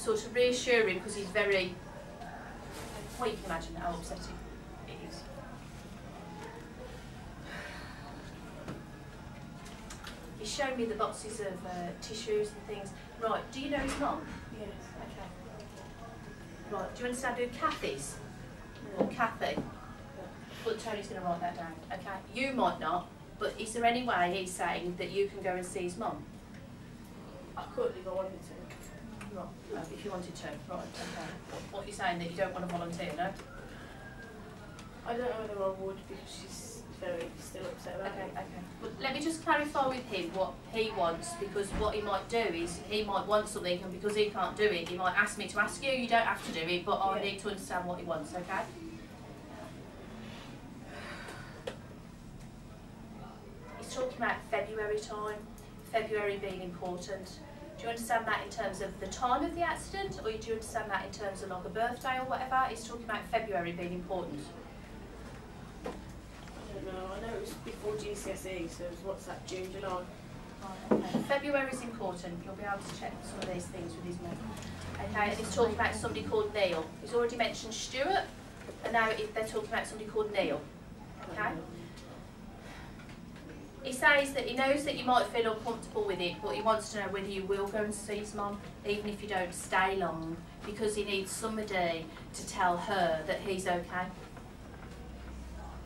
sort of reassure him because he's very, well, you can imagine how upsetting it is. He's shown me the boxes of tissues and things. Right, do you know his mum? Yes. Okay. Right, do you understand who Kath is? Or Kathy? But Tony's going to write that down, okay? You might not, but is there any way he's saying that you can go and see his mum? I could if I wanted to. Right, no, if you wanted to, right, okay. What are you saying, that you don't want to volunteer, no? I don't know whether I would because she's very still upset about it. Okay. But let me just clarify with him what he wants, because what he might do is he might want something, and because he can't do it, he might ask me to ask you. You don't have to do it, but I need to understand what he wants, okay? He's talking about February time, February being important. Do you understand that in terms of the time of the accident, or do you understand that in terms of like a birthday or whatever? He's talking about February being important. I don't know. I know it was before GCSE, so it was, what's that, June, July? Right, okay. February is important. You'll be able to check some of these things with his mum. Okay, and he's talking about somebody called Neil. He's already mentioned Stuart, and now they're talking about somebody called Neil. Okay? He says that he knows that you might feel uncomfortable with it, but he wants to know whether you will go and see his mum, even if you don't stay long, because he needs somebody to tell her that he's okay.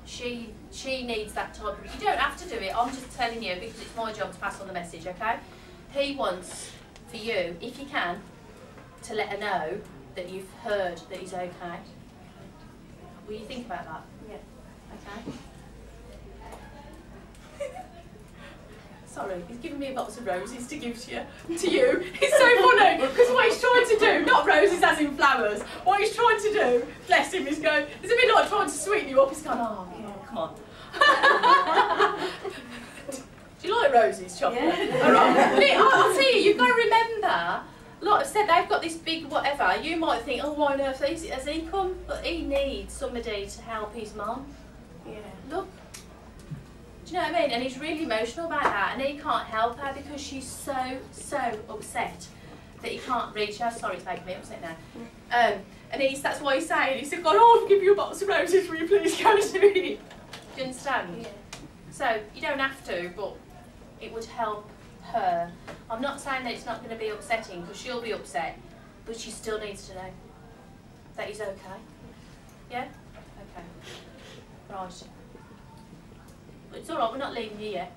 She needs that type of... You don't have to do it, I'm just telling you because it's my job to pass on the message, okay? He wants for you, if you can, to let her know that you've heard that he's okay. Will you think about that? Yeah. Okay. Sorry, he's giving me a box of roses to give to you. It's so funny, because what he's trying to do, not roses as in flowers, what he's trying to do, bless him, is go, it's a bit like trying to sweeten you up. He's going, oh, yeah, come on. Do you like roses, chocolate? Yeah. All right. I'll tell you, you've got to remember, like I said, they've got this big whatever. You might think, oh, why on earth has he come? But he needs somebody to help his mum. Yeah. Look. Do you know what I mean? And he's really emotional about that, and he can't help her because she's so upset that he can't reach her. Sorry, it's making me upset now. And that's why he's saying, he said, God, I'll give you a box of roses, will you please go to it? Do you understand? Yeah. So, you don't have to, but it would help her. I'm not saying that it's not going to be upsetting, because she'll be upset, but she still needs to know that he's okay. Yeah? Okay. Right. It's all right, we're not leaving you yet.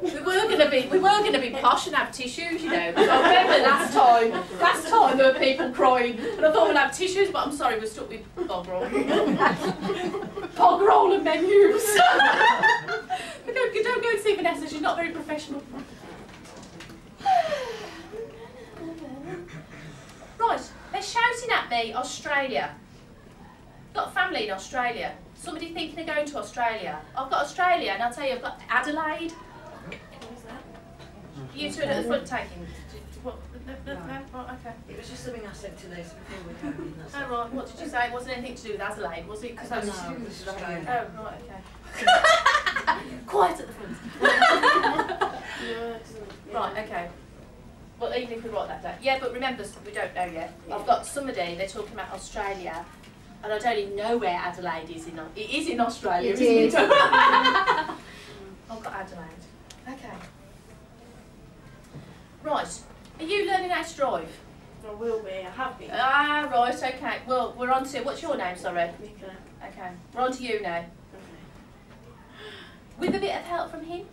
We were gonna be posh and have tissues, you know. Because I remember last time there were people crying, and I thought we'll have tissues, but I'm sorry, we're stuck with bog roll. Bog roll and menus. Don't go and see Vanessa, she's not very professional. Right, they're shouting at me, Australia. Got family in Australia. Somebody thinking of going to Australia. I've got Australia, and I'll tell you, I've got Adelaide. What was that? You two are at the front taking. What? No, right, okay. It was just something I said to Liz before we came in. Oh right, what did you say? It wasn't anything to do with Adelaide, was it? Because that's Australia. Oh right, okay. Quiet at the front. Yeah. Right, okay. Well, even if we write that down. Yeah, but remember, we don't know yet. I've got somebody, they're talking about Australia, and I don't even know where Adelaide is. It is in Australia, isn't it? I've got Adelaide. Okay. Right. Are you learning how to drive? I will be. I have been. Ah, right, okay. Well, we're on to... What's your name, sorry? Nicola. Okay. We're on to you now. Okay. With a bit of help from him.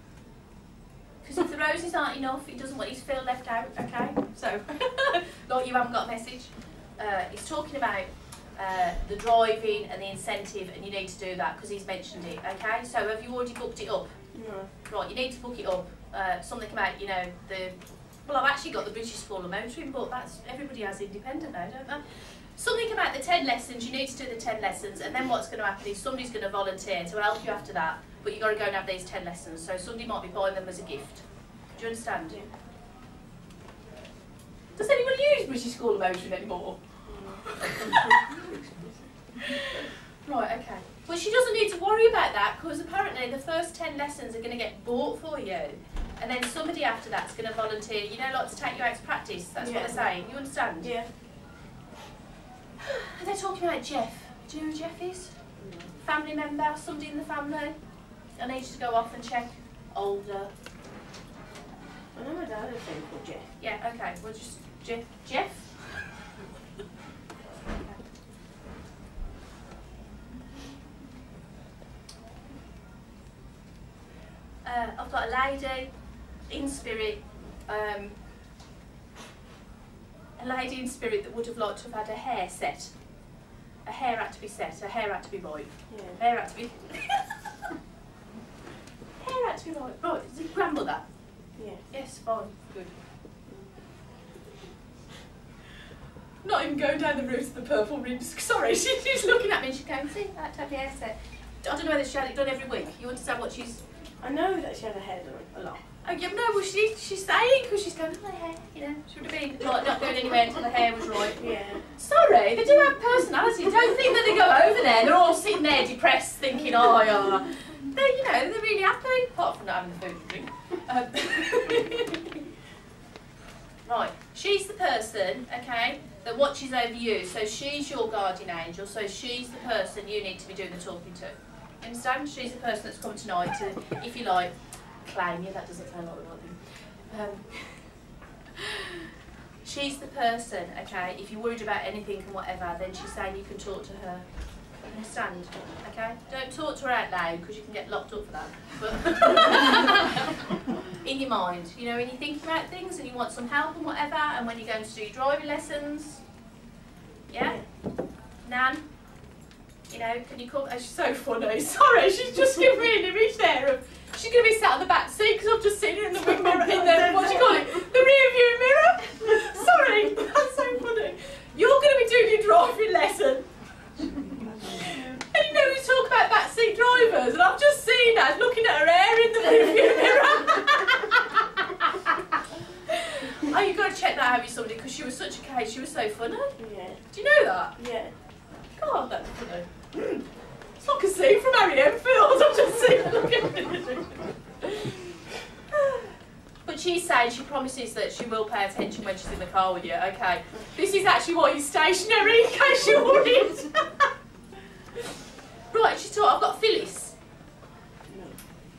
Because if the roses aren't enough, he doesn't want you to feel left out, okay? So, like you haven't got a message. He's talking about the driving and the incentive, and you need to do that because he's mentioned it, okay? So have you already booked it up? No. Right, you need to book it up. Something about, you know, well, I've actually got the British School of Motoring, but that's, everybody has independent now, don't they? Something about the 10 lessons, you need to do the 10 lessons, and then what's going to happen is somebody's going to volunteer to help you after that, but you've got to go and have these 10 lessons, so somebody might be buying them as a gift. Do you understand? Yeah. Does anybody use British School of Motoring anymore? Right, okay. Well, she doesn't need to worry about that, because apparently the first 10 lessons are going to get bought for you, And then somebody after that's going to volunteer, you know, like to take you out to practice. That's what they're saying. You understand? Yeah. And they're talking about Jeff. Do you know who Jeff is? No. Family member, somebody in the family. I need you to go off and check. Older. I know my dad had a friend called Jeff. Yeah, okay. Well, just Jeff? I've got a lady in spirit, that would have liked to have had her hair set. Her hair had to be set, her hair had to be right. Yeah. Hair had to be... hair had to be right. Right, is it grandmother? Yeah. Yes, fine, good. Not even going down the route of the purple ribs. Sorry, she's looking at me and she's going, see, I had to have your hair set. I don't know whether she had it done every week. You understand what she's... I know that she had her hair done a lot. Oh, yeah, no, well, she's saying, because she's going, oh, my hair, you know, she would have been like, not going anywhere until the hair was right. Yeah. Sorry, they do have personality. Don't think that they go over there, they're all sitting there depressed, thinking, oh, yeah. They're, you know, they're really happy, apart from not having the food and drink. Right, she's the person, okay, that watches over you. So she's your guardian angel, so she's the person you need to be doing the talking to. You understand? She's the person that's come tonight to, if you like, claim you. That doesn't sound like the right thing. She's the person, okay, if you're worried about anything and whatever, then she's saying you can talk to her. Understand? Okay? Don't talk to her out loud because you can get locked up for that. But in your mind, you know, when you're thinking about things and you want some help and whatever, and when you're going to do your driving lessons, yeah? Nan? You know, can you come? Oh, she's so funny. Sorry, she's just given me an image there of she's going to be sat on the back seat because I've just seen her in the mirror, in the, what do you call it? The rear view mirror. Sorry, that's so funny. You're going to be doing your driving lesson. And you know, we talk about backseat drivers, and I've just seen her looking at her hair in the rear view mirror. Oh, you've got to check that, have you, somebody? Because she was such a case. She was so funny. Yeah. Do you know that? Yeah. God, that's funny. It's like a scene from Harry Enfield. I've just seen her looking. But she's saying she promises that she will pay attention when she's in the car with you. Okay. This is actually why you're stationary, in case you're worried. Right, she's taught I've got Phyllis. No.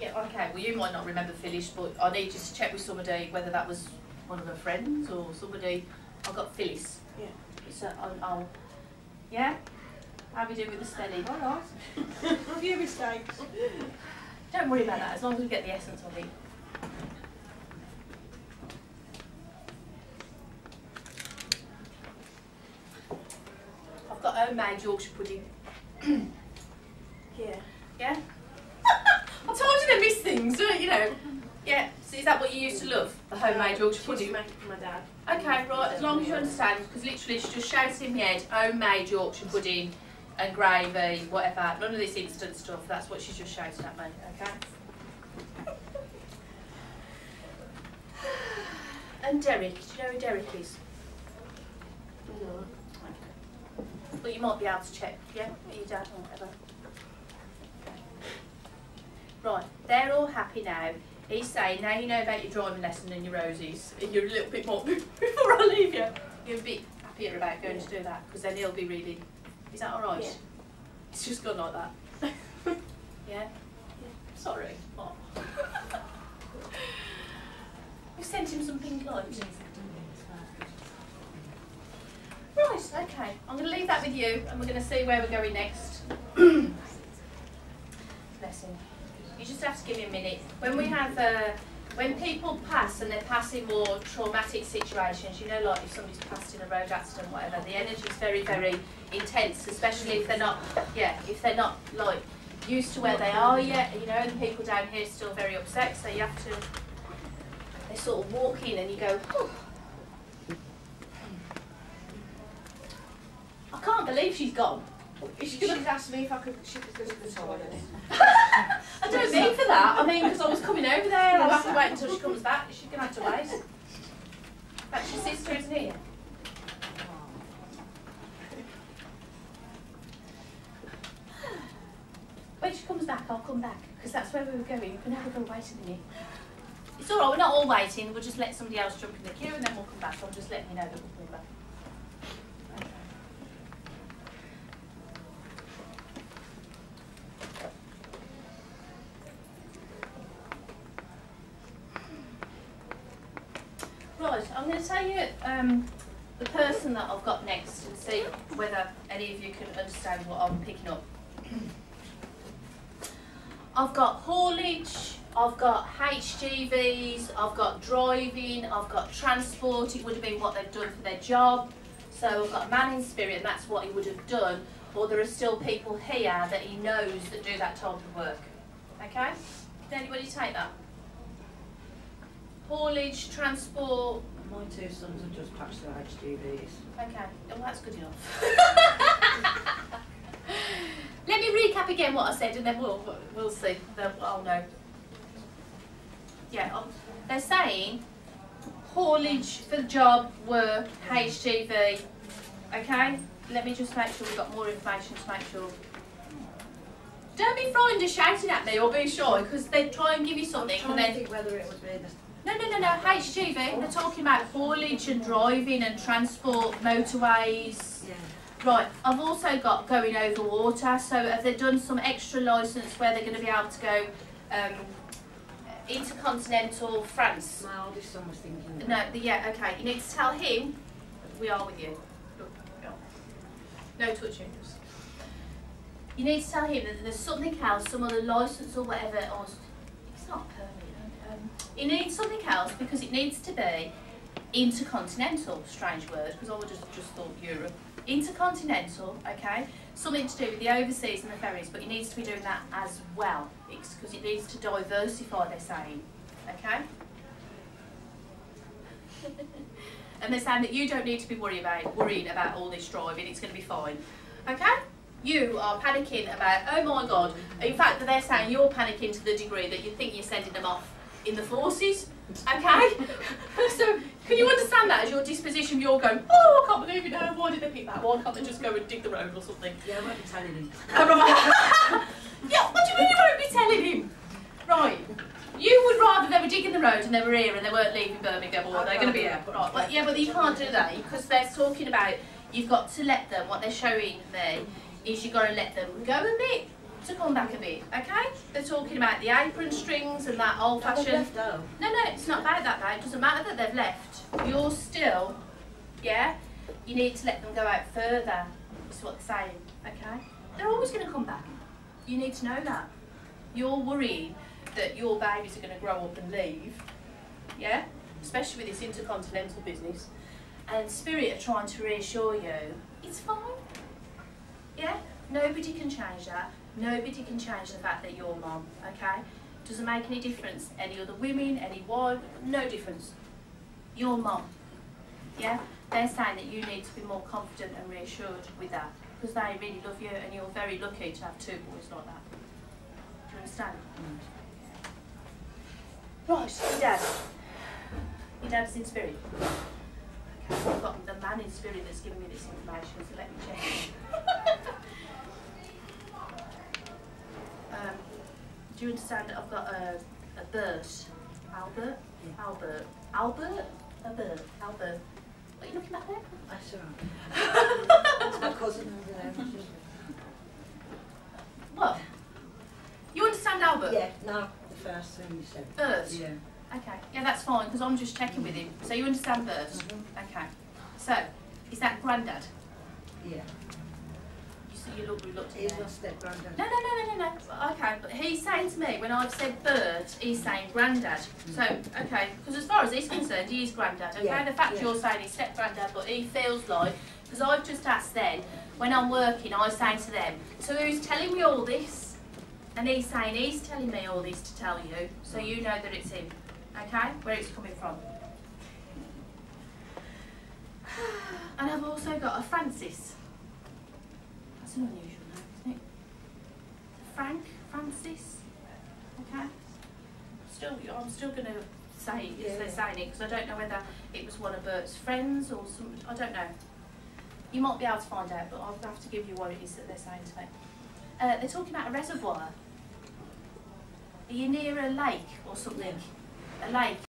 Yeah, okay. Well, you might not remember Phyllis, but I need you to check with somebody whether that was one of her friends or somebody. I've got Phyllis. Yeah. So I'll yeah? How are we doing with the spelling? All right. A few mistakes. Don't worry about that, as long as we get the essence of it. I've got homemade Yorkshire pudding. Yeah. Yeah? I told you they miss things, don't you know? Yeah, so is that what you used to love? The homemade Yorkshire She pudding? used to make it for my dad. Okay, right, as long as you understand, because literally she just shouts in my head, homemade Yorkshire pudding and gravy, whatever. None of this instant stuff, that's what she's just shouting at me, okay? And Derek, do you know who Derek is? No. Okay. But you might be able to check, yeah, with your dad or whatever. Right, they're all happy now. He's saying, now you know about your driving lesson and your roses, and you're a little bit more, before I leave you, you're a bit happier about going to do that, because then he'll be really, is that alright? Yeah. It's just gone like that. Yeah? Sorry. Oh. We sent him some pink lights. Right, okay. I'm going to leave that with you, and we're going to see where we're going next. Bless him. You just have to give me a minute. When we have, when people pass and they're passing more traumatic situations, you know, like if somebody's passed in a road accident, whatever, the energy is very, very intense, especially if they're not, yeah, if they're not like used to where they are yet. You know, the people down here are still very upset, so you have to. They sort of walk in and you go, oh. I can't believe she's gone. She's asked me if I could, she could go to the toilet. I don't mean for that. I mean, because I was coming over there. I'll have to wait until she comes back. She's going to have to wait. That's your sister, isn't it? When she comes back, I'll come back. Because that's where we were going. You can have a go, wait a minute. It's all right, we're not all waiting. We'll just let somebody else jump in the queue and then we'll come back. I'm just letting you know that we'll come back. Right, I'm going to tell you the person that I've got next and see whether any of you can understand what I'm picking up. I've got haulage, I've got HGVs, I've got driving, I've got transport. It would have been what they've done for their job. So I've got a man in spirit, and that's what he would have done. Or there are still people here that he knows that do that type of work. Okay? Did anybody take that? Haulage, transport. My two sons have just patched their HGVs. Okay, well that's good enough. Let me recap again what I said and then we'll see. I'll know. Yeah, they're saying haulage for the job, work, HGV. Okay, let me just make sure we've got more information to make sure. Don't be frightened of shouting at me or be shy, because they try and give you something I'm and trying then. to think whether it would be the. No, HGV. They're talking about haulage and driving and transport, motorways. Yeah. Right, I've also got going over water, so have they done some extra licence where they're going to be able to go intercontinental France? My oldest son was thinking. No, yeah, okay. You need to tell him we are with you. Look, no touching. You need to tell him that there's something else, some other licence or whatever, or it's not permanent. It needs something else because it needs to be intercontinental, strange word, because I would just thought Europe. Intercontinental, okay, something to do with the overseas and the ferries, but it needs to be doing that as well, because it needs to diversify, they're saying, okay? And they're saying that you don't need to be worried about all this driving, it's going to be fine, okay? You are panicking about, oh my God, in fact they're saying you're panicking to the degree that you think you're sending them off in the forces, okay? So, can you understand that as your disposition? You're going, oh, I can't believe it now, why did they pick that? Why can't they just go and dig the road or something? Yeah, I won't be telling him. Yeah, what do you mean you won't be telling him? Right, you would rather they were digging the road and they were here and they weren't leaving Birmingham, or they're going to be here. Right, but yeah, but you can't do that because they're talking about, you've got to let them, what they're showing me is you've got to let them go a bit to come back a bit, okay? They're talking about the apron strings and that old-fashioned. No, it's not about that, babe. It doesn't matter that they've left. You're still, yeah? You need to let them go out further. That's what they're saying, okay? They're always going to come back. You need to know that. You're worrying that your babies are going to grow up and leave, yeah? Especially with this intercontinental business. And Spirit are trying to reassure you, it's fine, yeah? Nobody can change that. Nobody can change the fact that you're mom, okay? Doesn't make any difference. Any other women, any wife, no difference. You're mom, yeah? They're saying that you need to be more confident and reassured with that because they really love you and you're very lucky to have two boys like that. Do you understand? Right, your dad. Your dad's in spirit. Okay, I've got the man in spirit that's giving me this information, so let me check. Do you understand that I've got a Bert? Albert? Yeah. Albert? Albert. What are you looking at there? That's all right. That's my cousin over there. What? You understand Albert? Yeah, no, the first thing you said. Bert? Yeah. Okay, yeah, that's fine, because I'm just checking with him. So you understand Bert? Okay. So, is that Grandad? Yeah. You looked at He's him. my step-granddad. No. Okay, but he's saying to me, when I've said Bert, he's saying Grandad. So, okay, because as far as he's concerned, he is Grandad, okay? Yeah, The fact yeah. you're saying he's step-granddad, but he feels like, because I've just asked then, when I'm working, I say to them, so who's telling me all this? And he's saying he's telling me all this to tell you, so you know that it's him, okay? Where it's coming from. And I've also got a Francis. That's an unusual name, isn't it? Francis. Okay. I'm still going to say it as they're saying it because I don't know whether it was one of Bert's friends or some. I don't know. You might be able to find out, but I'll have to give you what it is that they're saying to me. They're talking about a reservoir. Are you near a lake or something? a lake